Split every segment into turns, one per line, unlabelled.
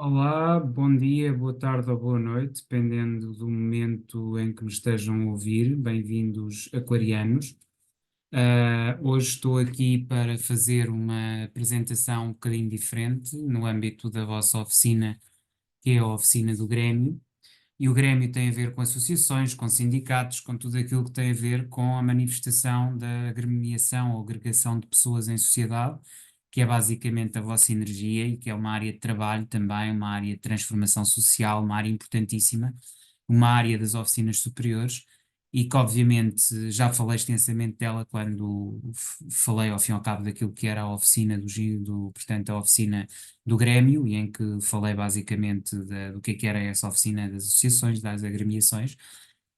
Olá, bom dia, boa tarde ou boa noite, dependendo do momento em que me estejam a ouvir. Bem-vindos, aquarianos. Hoje estou aqui para fazer uma apresentação um bocadinho diferente no âmbito da vossa oficina, que é a oficina do Grêmio. E o Grêmio tem a ver com associações, com sindicatos, com tudo aquilo que tem a ver com a manifestação da agremiação ou agregação de pessoas em sociedade, que é basicamente a vossa energia e que é uma área de trabalho também, uma área de transformação social, uma área importantíssima, uma área das oficinas superiores. E que obviamente já falei extensamente dela quando falei ao fim e ao cabo daquilo que era a oficina portanto, a oficina do Grêmio, e em que falei basicamente do que era essa oficina das associações, das agremiações,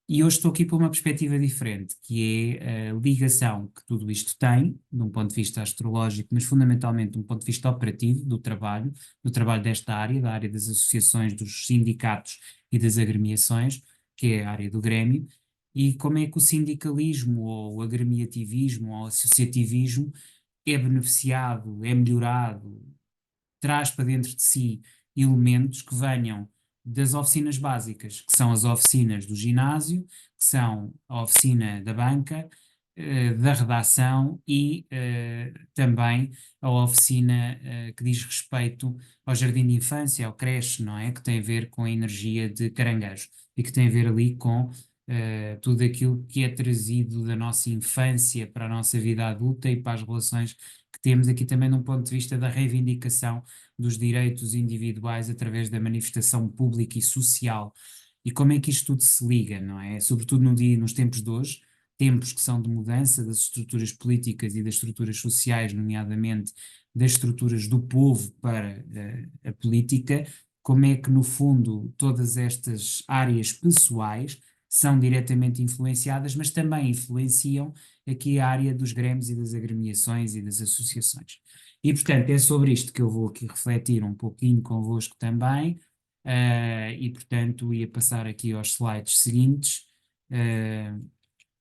e hoje estou aqui por uma perspectiva diferente, que é a ligação que tudo isto tem, de um ponto de vista astrológico, mas fundamentalmente de um ponto de vista operativo do trabalho desta área, da área das associações, dos sindicatos e das agremiações, que é a área do Grêmio, e como é que o sindicalismo, ou o agremiativismo, ou o associativismo é beneficiado, é melhorado, traz para dentro de si elementos que venham das oficinas básicas, que são as oficinas do ginásio, que são a oficina da banca, da redação e também a oficina que diz respeito ao jardim de infância, ao creche, não é? Que tem a ver com a energia de caranguejo e que tem a ver ali com tudo aquilo que é trazido da nossa infância para a nossa vida adulta e para as relações que temos aqui também num ponto de vista da reivindicação dos direitos individuais através da manifestação pública e social. E como é que isto tudo se liga, não é? Sobretudo nos tempos de hoje, tempos que são de mudança das estruturas políticas e das estruturas sociais, nomeadamente das estruturas do povo para a política, como é que, no fundo, todas estas áreas pessoais são diretamente influenciadas, mas também influenciam aqui a área dos grêmios e das agremiações e das associações. E, portanto, é sobre isto que eu vou aqui refletir um pouquinho convosco também, e, portanto, ia passar aqui aos slides seguintes,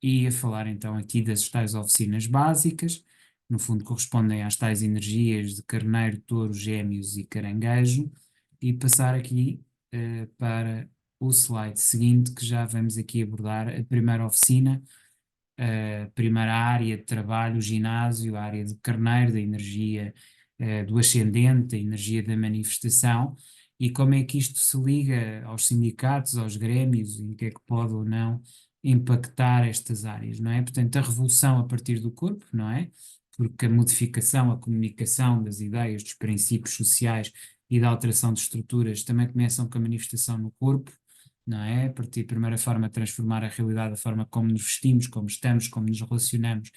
e ia falar então aqui das tais oficinas básicas, no fundo correspondem às tais energias de carneiro, touro, gêmeos e caranguejo, e passar aqui para o slide seguinte, que já vamos aqui abordar a primeira oficina, a primeira área de trabalho, o ginásio, a área de carneiro, da energia do ascendente, a energia da manifestação, e como é que isto se liga aos sindicatos, aos grêmios, e o que é que pode ou não impactar estas áreas, não é? Portanto, a revolução a partir do corpo, não é? Porque a modificação, a comunicação das ideias, dos princípios sociais e da alteração de estruturas também começam com a manifestação no corpo, não é? A partir, primeira forma, de transformar a realidade, a forma como nos vestimos, como estamos, como nos relacionamos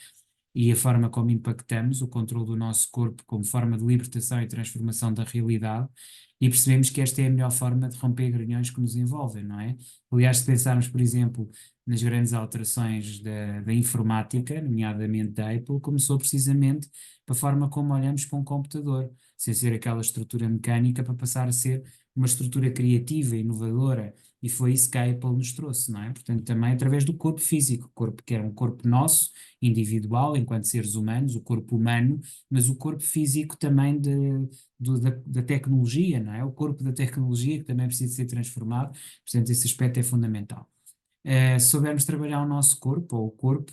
e a forma como impactamos, o controle do nosso corpo como forma de libertação e transformação da realidade, e percebemos que esta é a melhor forma de romper granhões que nos envolvem, não é? Aliás, se pensarmos, por exemplo, nas grandes alterações da informática, nomeadamente da Apple, começou precisamente pela forma como olhamos para um computador, sem ser aquela estrutura mecânica, para passar a ser uma estrutura criativa, inovadora, e foi isso que a Apple nos trouxe, não é? Portanto, também através do corpo físico, o corpo que era um corpo nosso, individual, enquanto seres humanos, o corpo humano, mas o corpo físico também da tecnologia, não é? O corpo da tecnologia que também precisa ser transformado, portanto, esse aspecto é fundamental. Se soubermos trabalhar o nosso corpo, ou o corpo,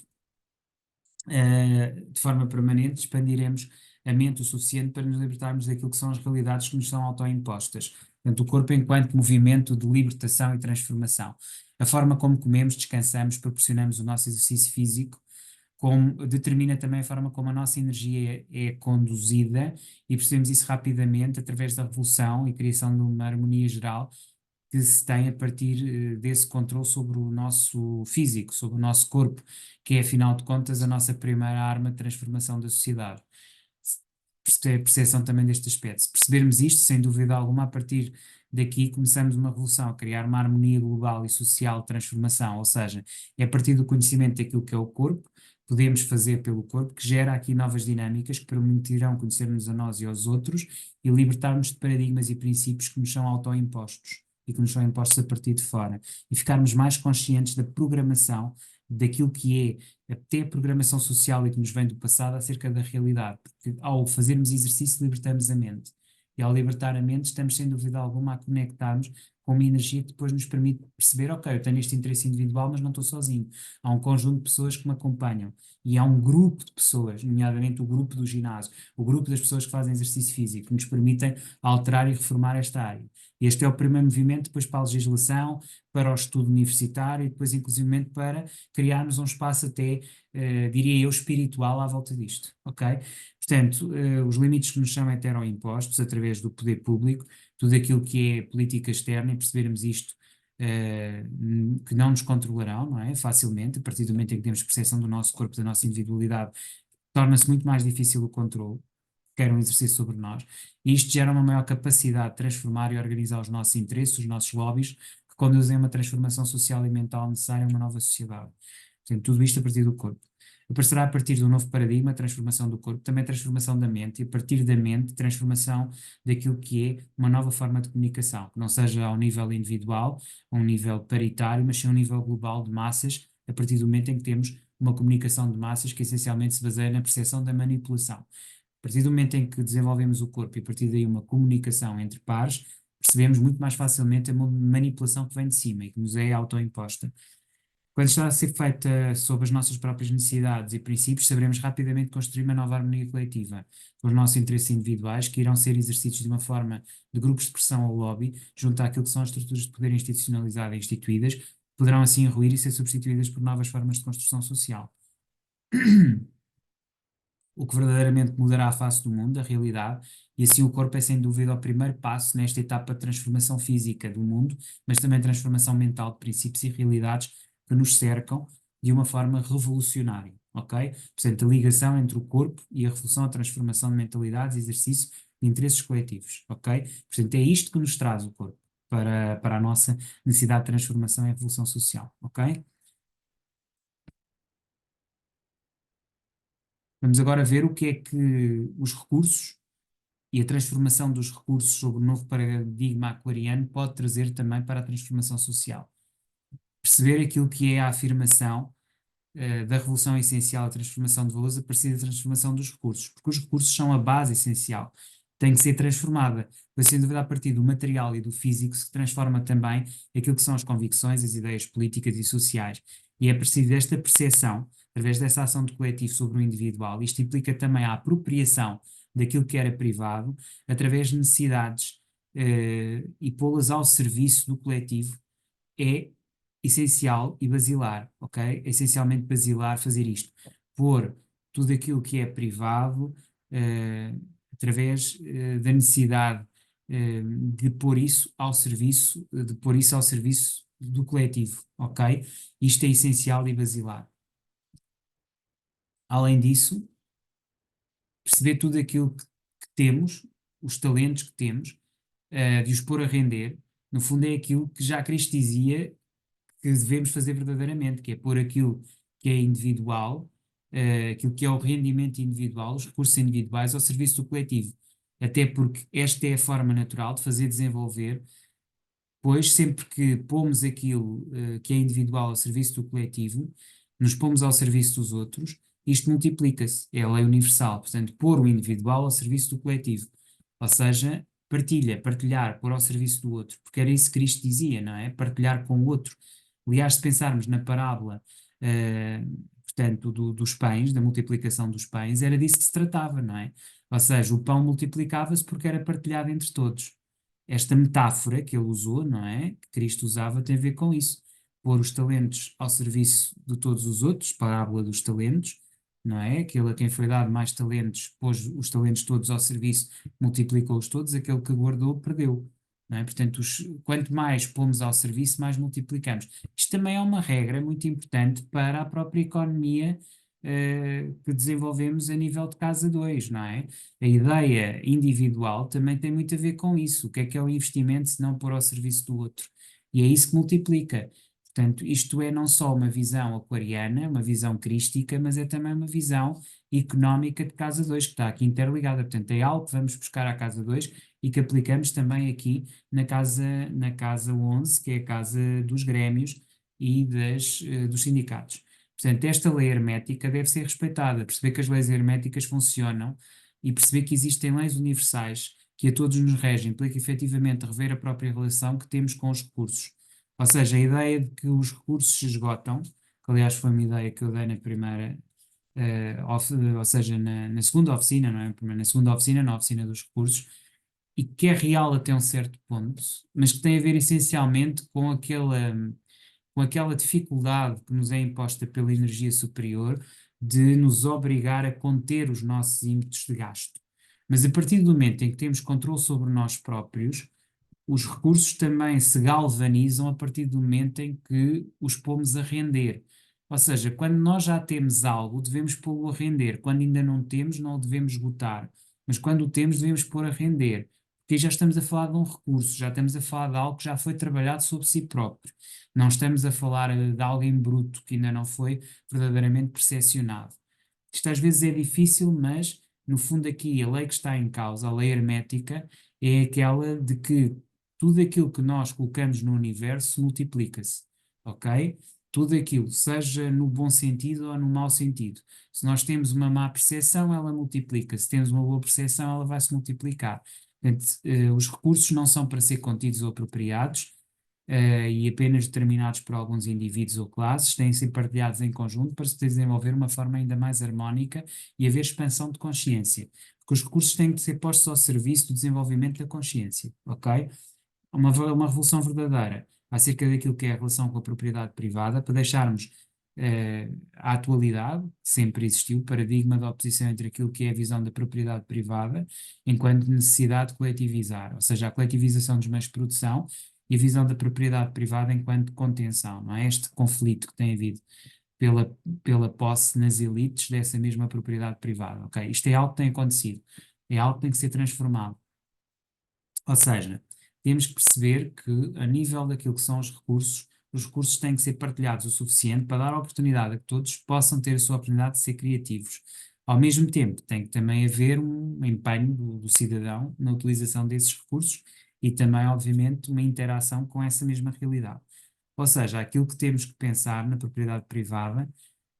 de forma permanente, expandiremos a mente o suficiente para nos libertarmos daquilo que são as realidades que nos são autoimpostas. Portanto, o corpo enquanto movimento de libertação e transformação. A forma como comemos, descansamos, proporcionamos o nosso exercício físico, como, determina também a forma como a nossa energia é conduzida, e percebemos isso rapidamente através da revolução e criação de uma harmonia geral que se tem a partir desse controle sobre o nosso físico, sobre o nosso corpo, que é, afinal de contas, a nossa primeira arma de transformação da sociedade. Percepção também deste aspecto. Se percebermos isto, sem dúvida alguma, a partir daqui começamos uma revolução, a criar uma harmonia global e social de transformação, ou seja, é a partir do conhecimento daquilo que é o corpo, podemos fazer pelo corpo, que gera aqui novas dinâmicas que permitirão conhecermos a nós e aos outros e libertarmos de paradigmas e princípios que nos são autoimpostos e que nos são impostos a partir de fora, e ficarmos mais conscientes da programação, daquilo que é até a programação social e que nos vem do passado acerca da realidade, porque ao fazermos exercício libertamos a mente. E ao libertar a mente, estamos sem dúvida alguma a conectarmos com uma energia que depois nos permite perceber, ok, eu tenho este interesse individual, mas não estou sozinho. Há um conjunto de pessoas que me acompanham. E há um grupo de pessoas, nomeadamente o grupo do ginásio, o grupo das pessoas que fazem exercício físico, que nos permitem alterar e reformar esta área. Este é o primeiro movimento, depois para a legislação, para o estudo universitário e depois inclusivamente para criarmos um espaço até, diria eu, espiritual à volta disto, ok? Portanto, os limites que nos são heteroimpostos através do poder público, tudo aquilo que é política externa e percebermos isto, que não nos controlarão, não é? Facilmente, a partir do momento em que temos percepção do nosso corpo, da nossa individualidade, torna-se muito mais difícil o controle, que era um exercício sobre nós, e isto gera uma maior capacidade de transformar e organizar os nossos interesses, os nossos lobbies, que conduzem a uma transformação social e mental necessária a uma nova sociedade. Portanto, tudo isto a partir do corpo. Aparecerá a partir do novo paradigma, transformação do corpo, também transformação da mente, e a partir da mente, transformação daquilo que é uma nova forma de comunicação, que não seja ao nível individual, a um nível paritário, mas sim a um nível global de massas, a partir do momento em que temos uma comunicação de massas que essencialmente se baseia na percepção da manipulação. A partir do momento em que desenvolvemos o corpo e a partir daí uma comunicação entre pares, percebemos muito mais facilmente a manipulação que vem de cima e que nos é autoimposta. Quando está a ser feita sob as nossas próprias necessidades e princípios, saberemos rapidamente construir uma nova harmonia coletiva, com os nossos interesses individuais, que irão ser exercidos de uma forma de grupos de pressão ou lobby, junto àquilo que são as estruturas de poder institucionalizado e instituídas, poderão assim ruir e ser substituídas por novas formas de construção social. O que verdadeiramente mudará a face do mundo, a realidade, e assim o corpo é sem dúvida o primeiro passo nesta etapa de transformação física do mundo, mas também transformação mental de princípios e realidades que nos cercam de uma forma revolucionária, ok? Portanto, a ligação entre o corpo e a revolução, a transformação de mentalidades, exercício de interesses coletivos, ok? Portanto, é isto que nos traz o corpo para a nossa necessidade de transformação e revolução social, ok? Vamos agora ver o que é que os recursos e a transformação dos recursos sobre o novo paradigma aquariano pode trazer também para a transformação social. Perceber aquilo que é a afirmação da revolução essencial, a transformação de valores, a partir da transformação dos recursos, porque os recursos são a base essencial, tem que ser transformada, pois sem dúvida a partir do material e do físico se transforma também aquilo que são as convicções, as ideias políticas e sociais, e é preciso desta percepção, através dessa ação de coletivo sobre o individual, isto implica também a apropriação daquilo que era privado, através de necessidades e pô-las ao serviço do coletivo, é essencial e basilar, ok? É essencialmente basilar fazer isto. Pôr tudo aquilo que é privado, através da necessidade de pôr isso ao serviço, de pôr isso ao serviço do coletivo, ok? Isto é essencial e basilar. Além disso, perceber tudo aquilo que temos, os talentos que temos, de os pôr a render, no fundo é aquilo que já Cristo dizia que devemos fazer verdadeiramente, que é pôr aquilo que é individual, aquilo que é o rendimento individual, os recursos individuais ao serviço do coletivo. Até porque esta é a forma natural de fazer desenvolver, pois sempre que pomos aquilo que é individual ao serviço do coletivo, nos pomos ao serviço dos outros, isto multiplica-se, é a lei universal. Portanto, pôr o individual ao serviço do coletivo. Ou seja, partilhar, pôr ao serviço do outro, porque era isso que Cristo dizia, não é? Partilhar com o outro. Aliás, se pensarmos na parábola, portanto, dos pães, da multiplicação dos pães, era disso que se tratava, não é? Ou seja, o pão multiplicava-se porque era partilhado entre todos. Esta metáfora que ele usou, não é? Que Cristo usava, tem a ver com isso. Pôr os talentos ao serviço de todos os outros, parábola dos talentos, não é? Aquele a quem foi dado mais talentos, pôs os talentos todos ao serviço, multiplicou-os todos, aquele que guardou, perdeu. Não é? Portanto, quanto mais pomos ao serviço, mais multiplicamos. Isto também é uma regra muito importante para a própria economia que desenvolvemos a nível de casa 2, não é? A ideia individual também tem muito a ver com isso. O que é o investimento se não pôr ao serviço do outro? E é isso que multiplica. Portanto, isto é não só uma visão aquariana, uma visão crística, mas é também uma visão económica de casa 2 que está aqui interligada. Portanto, é algo que vamos buscar à casa 2 e que aplicamos também aqui na casa 11, que é a casa dos grémios e dos sindicatos. Portanto, esta lei hermética deve ser respeitada, perceber que as leis herméticas funcionam e perceber que existem leis universais que a todos nos rege, implica efetivamente rever a própria relação que temos com os recursos. Ou seja, a ideia de que os recursos se esgotam, que aliás foi uma ideia que eu dei na primeira, ou seja, na segunda oficina, não é? Na segunda oficina, na oficina dos recursos, e que é real até um certo ponto, mas que tem a ver essencialmente com aquela dificuldade que nos é imposta pela energia superior de nos obrigar a conter os nossos ímpetos de gasto. Mas a partir do momento em que temos controle sobre nós próprios, os recursos também se galvanizam a partir do momento em que os pomos a render. Ou seja, quando nós já temos algo, devemos pô-lo a render. Quando ainda não temos, não o devemos esgotar. Mas quando o temos, devemos pôr a render. Porque aí já estamos a falar de um recurso, já estamos a falar de algo que já foi trabalhado sobre si próprio. Não estamos a falar de algo em bruto que ainda não foi verdadeiramente percepcionado. Isto às vezes é difícil, mas no fundo aqui a lei que está em causa, a lei hermética, é aquela de que tudo aquilo que nós colocamos no universo multiplica-se, ok? Tudo aquilo, seja no bom sentido ou no mau sentido. Se nós temos uma má percepção, ela multiplica. Se temos uma boa percepção, ela vai se multiplicar. Portanto, os recursos não são para ser contidos ou apropriados, e apenas determinados por alguns indivíduos ou classes, têm de ser partilhados em conjunto para se desenvolver uma forma ainda mais harmónica e haver expansão de consciência. Porque os recursos têm de ser postos ao serviço do desenvolvimento da consciência, ok? Uma revolução verdadeira acerca daquilo que é a relação com a propriedade privada, para deixarmos a atualidade, que sempre existiu, o paradigma da oposição entre aquilo que é a visão da propriedade privada, enquanto necessidade de coletivizar, ou seja, a coletivização dos meios de produção e a visão da propriedade privada enquanto contenção, não é? Este conflito que tem havido pela posse nas elites dessa mesma propriedade privada, ok? Isto é algo que tem acontecido, é algo que tem que ser transformado. Ou seja, temos que perceber que, a nível daquilo que são os recursos têm que ser partilhados o suficiente para dar a oportunidade a que todos possam ter a sua oportunidade de ser criativos. Ao mesmo tempo, tem que também haver um empenho do cidadão na utilização desses recursos e também, obviamente, uma interação com essa mesma realidade. Ou seja, aquilo que temos que pensar na propriedade privada,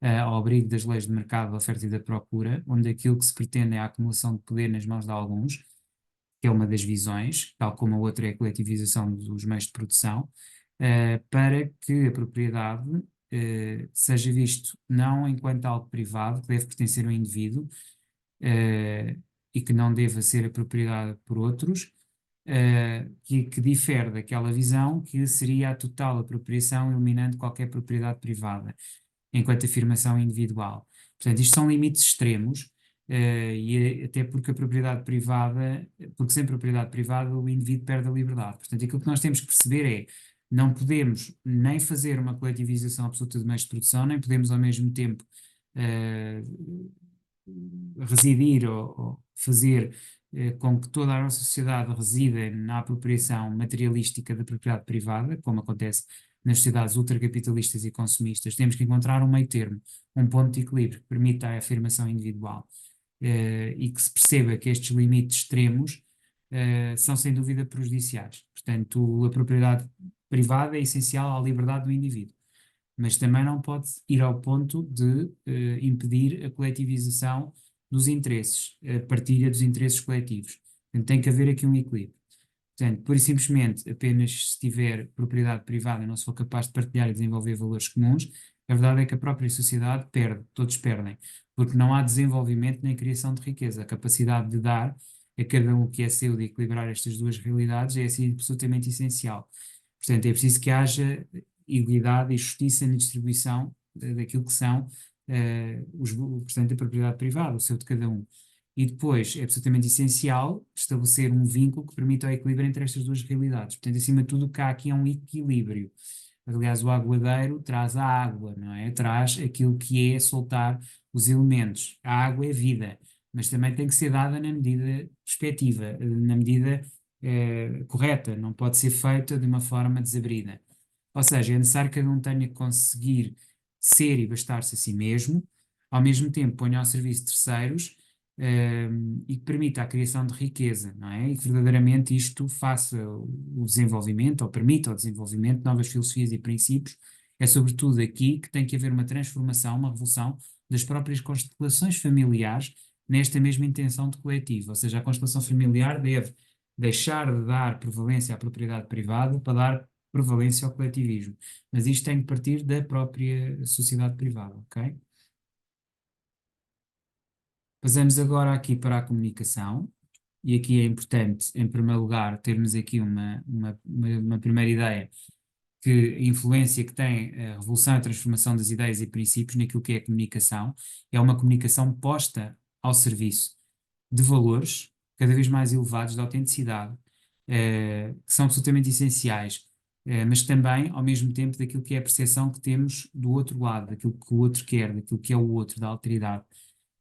ao abrigo das leis de mercado, da oferta e da procura, onde aquilo que se pretende é a acumulação de poder nas mãos de alguns, que é uma das visões, tal como a outra é a coletivização dos meios de produção, para que a propriedade seja visto não enquanto algo privado, que deve pertencer ao indivíduo, e que não deva ser apropriada por outros, que difere daquela visão que seria a total apropriação, eliminando qualquer propriedade privada, enquanto afirmação individual. Portanto, isto são limites extremos, e até porque a propriedade privada, porque sem propriedade privada o indivíduo perde a liberdade. Portanto, aquilo que nós temos que perceber é, não podemos nem fazer uma coletivização absoluta de meios de produção, nem podemos ao mesmo tempo residir ou fazer com que toda a nossa sociedade resida na apropriação materialística da propriedade privada, como acontece nas sociedades ultracapitalistas e consumistas. Temos que encontrar um meio termo, um ponto de equilíbrio que permita a afirmação individual, e que se perceba que estes limites extremos são sem dúvida prejudiciais. Portanto, a propriedade privada é essencial à liberdade do indivíduo, mas também não pode ir ao ponto de impedir a coletivização dos interesses, a partilha dos interesses coletivos. Portanto, tem que haver aqui um equilíbrio. Portanto, pura e simplesmente, apenas se tiver propriedade privada e não se for capaz de partilhar e desenvolver valores comuns, a verdade é que a própria sociedade perde, todos perdem, porque não há desenvolvimento nem criação de riqueza. A capacidade de dar a cada um o que é seu, de equilibrar estas duas realidades, é assim absolutamente essencial. Portanto, é preciso que haja igualdade e justiça na distribuição daquilo que são portanto, a propriedade privada, o seu de cada um. E depois é absolutamente essencial estabelecer um vínculo que permita o equilíbrio entre estas duas realidades. Portanto, acima de tudo, o que há aqui é um equilíbrio. Aliás, o aguadeiro traz a água, não é? Traz aquilo que é soltar os elementos. A água é vida, mas também tem que ser dada na medida respectiva, na medida correta, não pode ser feita de uma forma desabrida. Ou seja, é necessário que cada um tenha que conseguir ser e bastar-se a si mesmo, ao mesmo tempo ponha ao serviço de terceiros, e que permita a criação de riqueza, não é? E que verdadeiramente isto faça o desenvolvimento, ou permita o desenvolvimento de novas filosofias e princípios. É sobretudo aqui que tem que haver uma transformação, uma revolução das próprias constelações familiares nesta mesma intenção de coletivo, ou seja, a constelação familiar deve deixar de dar prevalência à propriedade privada para dar prevalência ao coletivismo. Mas isto tem que partir da própria sociedade privada, ok? Passamos agora aqui para a comunicação, e aqui é importante, em primeiro lugar, termos aqui uma primeira ideia, que a influência que tem a revolução e a transformação das ideias e princípios naquilo que é a comunicação, é uma comunicação posta ao serviço de valores cada vez mais elevados de autenticidade, que são absolutamente essenciais, mas também, ao mesmo tempo, daquilo que é a percepção que temos do outro lado, daquilo que o outro quer, daquilo que é o outro, da alteridade.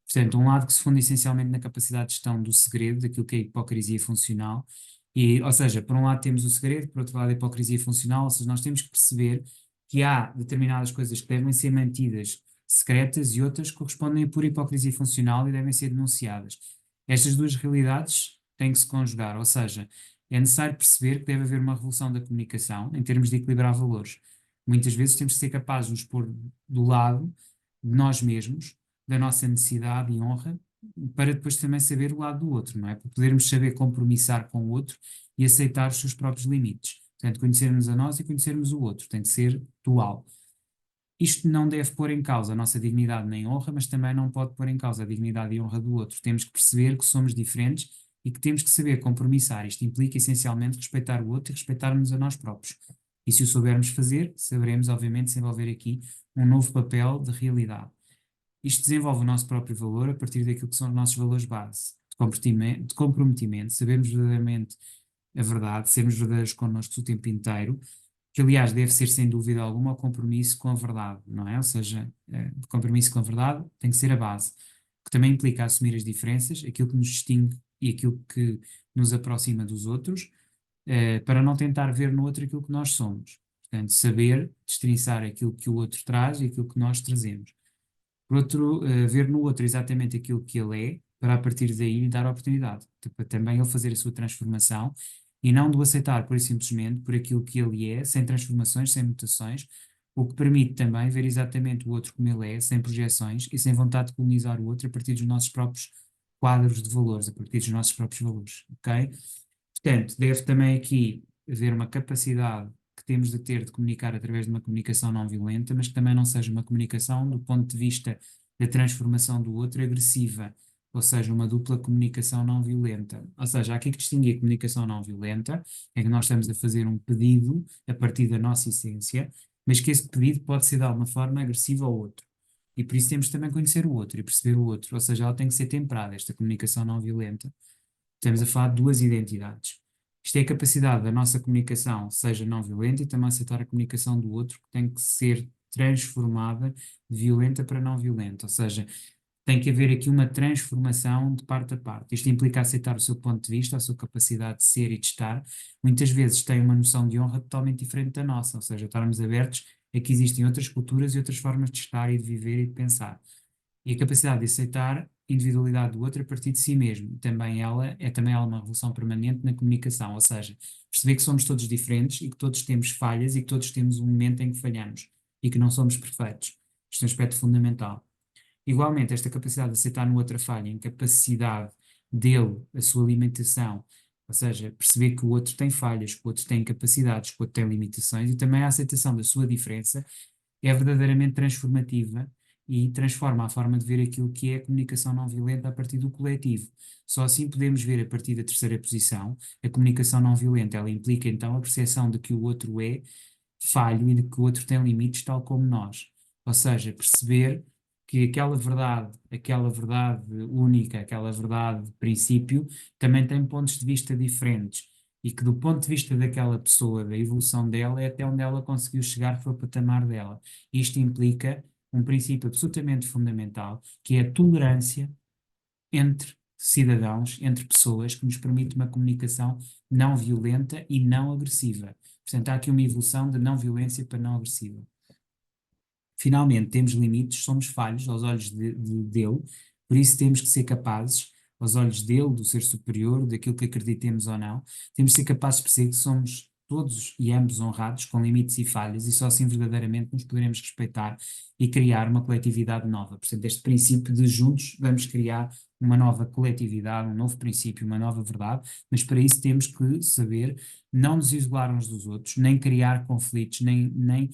Portanto, um lado que se funde essencialmente na capacidade de gestão do segredo, daquilo que é a hipocrisia funcional, e, ou seja, por um lado temos o segredo, por outro lado a hipocrisia funcional, ou seja, nós temos que perceber que há determinadas coisas que devem ser mantidas secretas e outras que correspondem a pura hipocrisia funcional e devem ser denunciadas. Estas duas realidades têm que se conjugar, ou seja, é necessário perceber que deve haver uma revolução da comunicação em termos de equilibrar valores. Muitas vezes temos que ser capazes de nos pôr do lado de nós mesmos, da nossa necessidade e honra, para depois também saber o lado do outro, não é? Para podermos saber compromissar com o outro e aceitar os seus próprios limites. Portanto, conhecermos a nós e conhecermos o outro, tem que ser dual. Isto não deve pôr em causa a nossa dignidade nem honra, mas também não pode pôr em causa a dignidade e honra do outro. Temos que perceber que somos diferentes e que temos que saber compromissar. Isto implica essencialmente respeitar o outro e respeitar-nos a nós próprios. E se o soubermos fazer, saberemos, obviamente, desenvolver aqui um novo papel de realidade. Isto desenvolve o nosso próprio valor a partir daquilo que são os nossos valores base, de comprometimento, sabermos verdadeiramente a verdade, sermos verdadeiros connosco o tempo inteiro, que aliás deve ser sem dúvida alguma o compromisso com a verdade, não é? Ou seja, o compromisso com a verdade tem que ser a base, que também implica assumir as diferenças, aquilo que nos distingue e aquilo que nos aproxima dos outros, para não tentar ver no outro aquilo que nós somos. Portanto, saber destrinçar aquilo que o outro traz e aquilo que nós trazemos. Por outro, ver no outro exatamente aquilo que ele é, para a partir daí lhe dar a oportunidade, para também ele fazer a sua transformação e não do aceitar pura e simplesmente por aquilo que ele é, sem transformações, sem mutações, o que permite também ver exatamente o outro como ele é, sem projeções e sem vontade de colonizar o outro a partir dos nossos próprios quadros de valores, a partir dos nossos próprios valores, ok? Portanto, deve também aqui haver uma capacidade que temos de ter de comunicar através de uma comunicação não violenta, mas que também não seja uma comunicação do ponto de vista da transformação do outro agressiva, ou seja, uma dupla comunicação não violenta. Ou seja, há aqui que distinguir a comunicação não violenta, é que nós estamos a fazer um pedido a partir da nossa essência, mas que esse pedido pode ser de alguma forma agressivo ao outro. E por isso temos também que conhecer o outro e perceber o outro, ou seja, ela tem que ser temperada, esta comunicação não violenta. Estamos a falar de duas identidades. Isto é a capacidade da nossa comunicação, seja não violenta, e também aceitar a comunicação do outro, que tem que ser transformada de violenta para não violenta. Ou seja, tem que haver aqui uma transformação de parte a parte. Isto implica aceitar o seu ponto de vista, a sua capacidade de ser e de estar. Muitas vezes tem uma noção de honra totalmente diferente da nossa, ou seja, estarmos abertos a que existem outras culturas e outras formas de estar e de viver e de pensar. E a capacidade de aceitar a individualidade do outro a partir de si mesmo. Também ela uma revolução permanente na comunicação, ou seja, perceber que somos todos diferentes e que todos temos falhas e que todos temos um momento em que falhamos e que não somos perfeitos. Isto é um aspecto fundamental. Igualmente, esta capacidade de aceitar no outro a falha, a incapacidade dele, a sua limitação, ou seja, perceber que o outro tem falhas, que o outro tem capacidades, que o outro tem limitações, e também a aceitação da sua diferença é verdadeiramente transformativa e transforma a forma de ver aquilo que é a comunicação não violenta a partir do coletivo. Só assim podemos ver a partir da terceira posição. A comunicação não violenta, ela implica então a percepção de que o outro é falho e de que o outro tem limites tal como nós. Ou seja, perceber que aquela verdade única, aquela verdade de princípio, também tem pontos de vista diferentes e que do ponto de vista daquela pessoa, da evolução dela, é até onde ela conseguiu chegar, foi o patamar dela. Isto implica um princípio absolutamente fundamental, que é a tolerância entre cidadãos, entre pessoas, que nos permite uma comunicação não violenta e não agressiva. Portanto, há aqui uma evolução de não violência para não agressiva. Finalmente, temos limites, somos falhos aos olhos dele, por isso temos que ser capazes, aos olhos dele, do ser superior, daquilo que acreditemos ou não, temos que ser capazes de perceber que somos todos e ambos honrados com limites e falhas e só assim verdadeiramente nos poderemos respeitar e criar uma coletividade nova. Portanto, este princípio de juntos vamos criar uma nova coletividade, um novo princípio, uma nova verdade, mas para isso temos que saber não nos isolar uns dos outros, nem criar conflitos, nem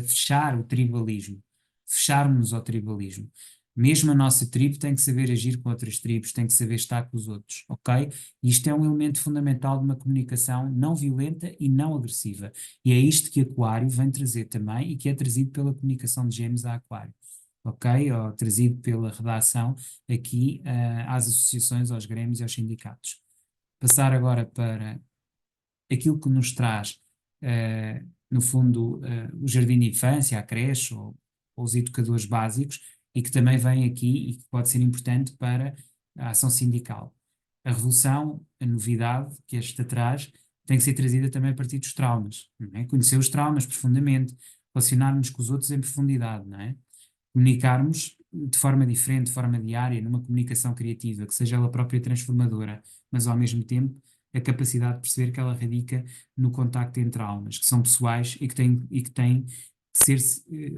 fechar o tribalismo, fecharmos ao tribalismo. Mesmo a nossa tribo tem que saber agir com outras tribos, tem que saber estar com os outros, ok? Isto é um elemento fundamental de uma comunicação não violenta e não agressiva. E é isto que Aquário vem trazer também e que é trazido pela comunicação de Gêmeos a Aquário, ok? Ou trazido pela redação aqui às associações, aos grêmios e aos sindicatos. Passar agora para aquilo que nos traz, no fundo, o jardim de infância, a creche ou os educadores básicos, e que também vem aqui e que pode ser importante para a ação sindical. A revolução, a novidade que esta traz, tem que ser trazida também a partir dos traumas, não é? Conhecer os traumas profundamente, relacionarmos com os outros em profundidade, não é? Comunicarmos de forma diferente, de forma diária, numa comunicação criativa, que seja ela própria transformadora, mas ao mesmo tempo a capacidade de perceber que ela radica no contacto entre almas, que são pessoais e que têm que ser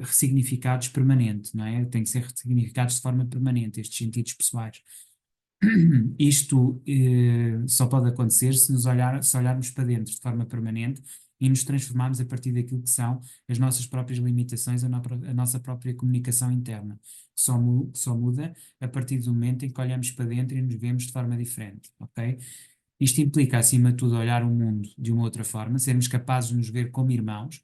ressignificados permanente, não é? Têm que ser ressignificados de forma permanente, estes sentidos pessoais. Isto só pode acontecer se olharmos para dentro de forma permanente e nos transformarmos a partir daquilo que são as nossas próprias limitações, a nossa própria comunicação interna. Só muda a partir do momento em que olhamos para dentro e nos vemos de forma diferente, ok? Isto implica, acima de tudo, olhar o mundo de uma outra forma, sermos capazes de nos ver como irmãos,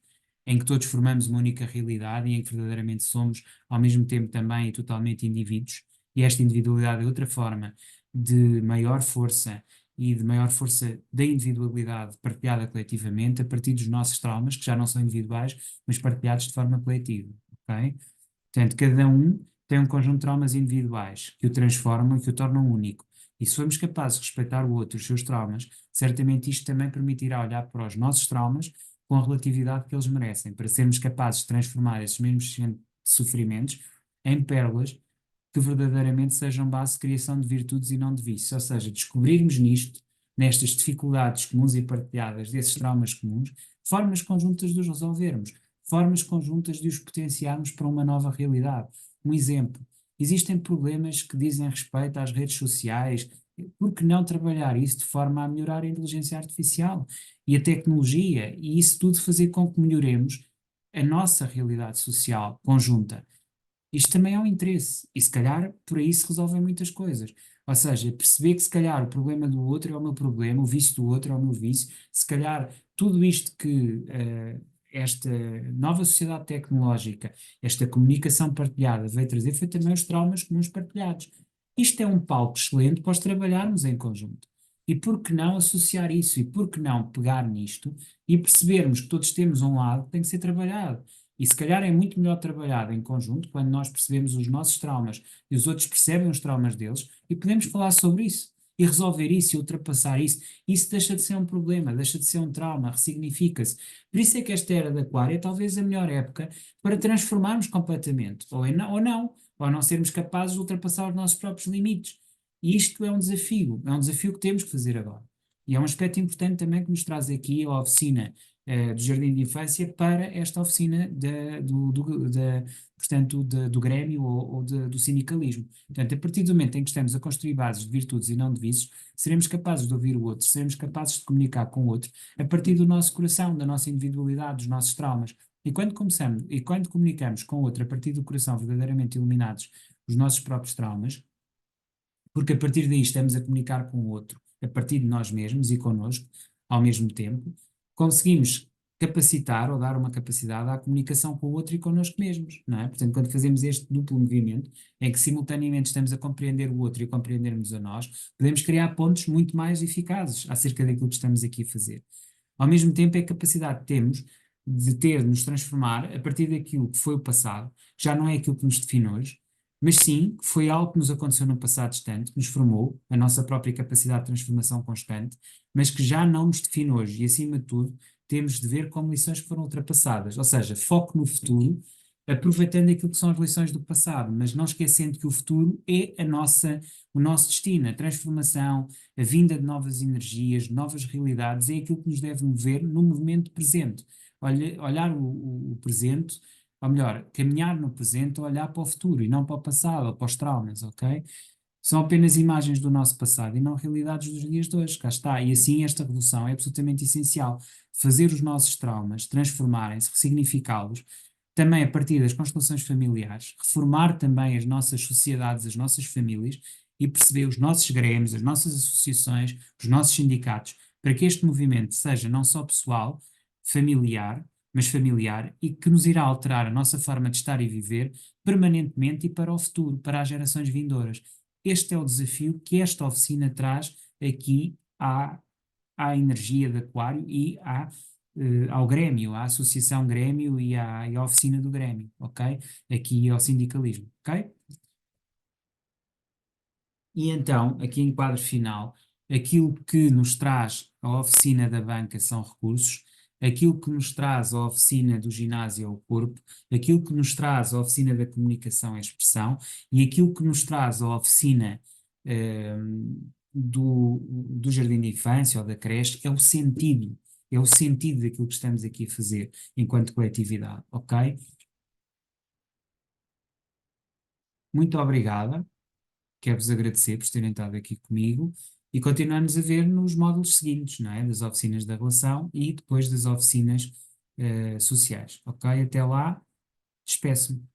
em que todos formamos uma única realidade e em que verdadeiramente somos, ao mesmo tempo, também e totalmente indivíduos. E esta individualidade é outra forma de maior força e de maior força da individualidade partilhada coletivamente a partir dos nossos traumas, que já não são individuais, mas partilhados de forma coletiva, ok? Portanto, cada um tem um conjunto de traumas individuais que o transformam e que o tornam único. E se formos capazes de respeitar o outro, os seus traumas, certamente isto também permitirá olhar para os nossos traumas com a relatividade que eles merecem, para sermos capazes de transformar esses mesmos sofrimentos em pérolas que verdadeiramente sejam base de criação de virtudes e não de vícios. Ou seja, descobrirmos nisto, nestas dificuldades comuns e partilhadas, desses traumas comuns, formas conjuntas de os resolvermos, formas conjuntas de os potenciarmos para uma nova realidade. Um exemplo, existem problemas que dizem respeito às redes sociais, por que não trabalhar isso de forma a melhorar a inteligência artificial e a tecnologia, e isso tudo fazer com que melhoremos a nossa realidade social conjunta. Isto também é um interesse, e se calhar por aí se resolvem muitas coisas. Ou seja, perceber que se calhar o problema do outro é o meu problema, o vício do outro é o meu vício, se calhar tudo isto que esta nova sociedade tecnológica, esta comunicação partilhada veio trazer foi também os traumas comuns partilhados. Isto é um palco excelente para os trabalharmos em conjunto. E por que não associar isso? E por que não pegar nisto e percebermos que todos temos um lado que tem que ser trabalhado? E se calhar é muito melhor trabalhar em conjunto quando nós percebemos os nossos traumas e os outros percebem os traumas deles e podemos falar sobre isso e resolver isso e ultrapassar isso. Isso deixa de ser um problema, deixa de ser um trauma, ressignifica-se. Por isso é que esta era da Aquário é talvez a melhor época para transformarmos completamente, ou não sermos capazes de ultrapassar os nossos próprios limites. E isto é um desafio que temos que fazer agora. E é um aspecto importante também que nos traz aqui a oficina do Jardim de Infância para esta oficina portanto, do Grêmio ou do sindicalismo. Portanto, a partir do momento em que estamos a construir bases de virtudes e não de vícios, seremos capazes de ouvir o outro, seremos capazes de comunicar com o outro a partir do nosso coração, da nossa individualidade, dos nossos traumas. E quando comunicamos com o outro a partir do coração verdadeiramente iluminados, os nossos próprios traumas, porque a partir daí estamos a comunicar com o outro, a partir de nós mesmos e connosco, ao mesmo tempo, conseguimos capacitar ou dar uma capacidade à comunicação com o outro e connosco mesmos, não é? Portanto, quando fazemos este duplo movimento, em que simultaneamente estamos a compreender o outro e a compreendermos a nós, podemos criar pontos muito mais eficazes acerca daquilo que estamos aqui a fazer. Ao mesmo tempo, é a capacidade que temos de nos transformar a partir daquilo que foi o passado, que já não é aquilo que nos define hoje, mas sim, que foi algo que nos aconteceu no passado distante, que nos formou, a nossa própria capacidade de transformação constante, mas que já não nos define hoje. E, acima de tudo, temos de ver como lições que foram ultrapassadas. Ou seja, foco no futuro, aproveitando aquilo que são as lições do passado, mas não esquecendo que o futuro é o nosso destino, a transformação, a vinda de novas energias, de novas realidades, é aquilo que nos deve mover no momento presente. Olhar o presente, ou melhor, caminhar no presente, olhar para o futuro e não para o passado ou para os traumas, ok? São apenas imagens do nosso passado e não realidades dos dias de hoje. Cá está. E assim esta revolução é absolutamente essencial. Fazer os nossos traumas transformarem-se, ressignificá-los, também a partir das constelações familiares, reformar também as nossas sociedades, as nossas famílias e perceber os nossos grêmios, as nossas associações, os nossos sindicatos, para que este movimento seja não só pessoal, familiar, mas familiar e que nos irá alterar a nossa forma de estar e viver permanentemente e para o futuro, para as gerações vindouras. Este é o desafio que esta oficina traz aqui à energia de Aquário e ao Grêmio, à Associação Grêmio e à oficina do Grêmio, ok? Aqui ao sindicalismo, ok? E então, aqui em quadro final, aquilo que nos traz a oficina da banca são recursos, aquilo que nos traz a oficina do ginásio é o corpo, aquilo que nos traz a oficina da comunicação é a expressão, e aquilo que nos traz a oficina do jardim de infância ou da creche é o sentido daquilo que estamos aqui a fazer enquanto coletividade, ok? Muito obrigada. Quero-vos agradecer por terem estado aqui comigo e continuamos a ver nos módulos seguintes, não é? Das oficinas da relação e depois das oficinas sociais. Ok? Até lá, despeço-me.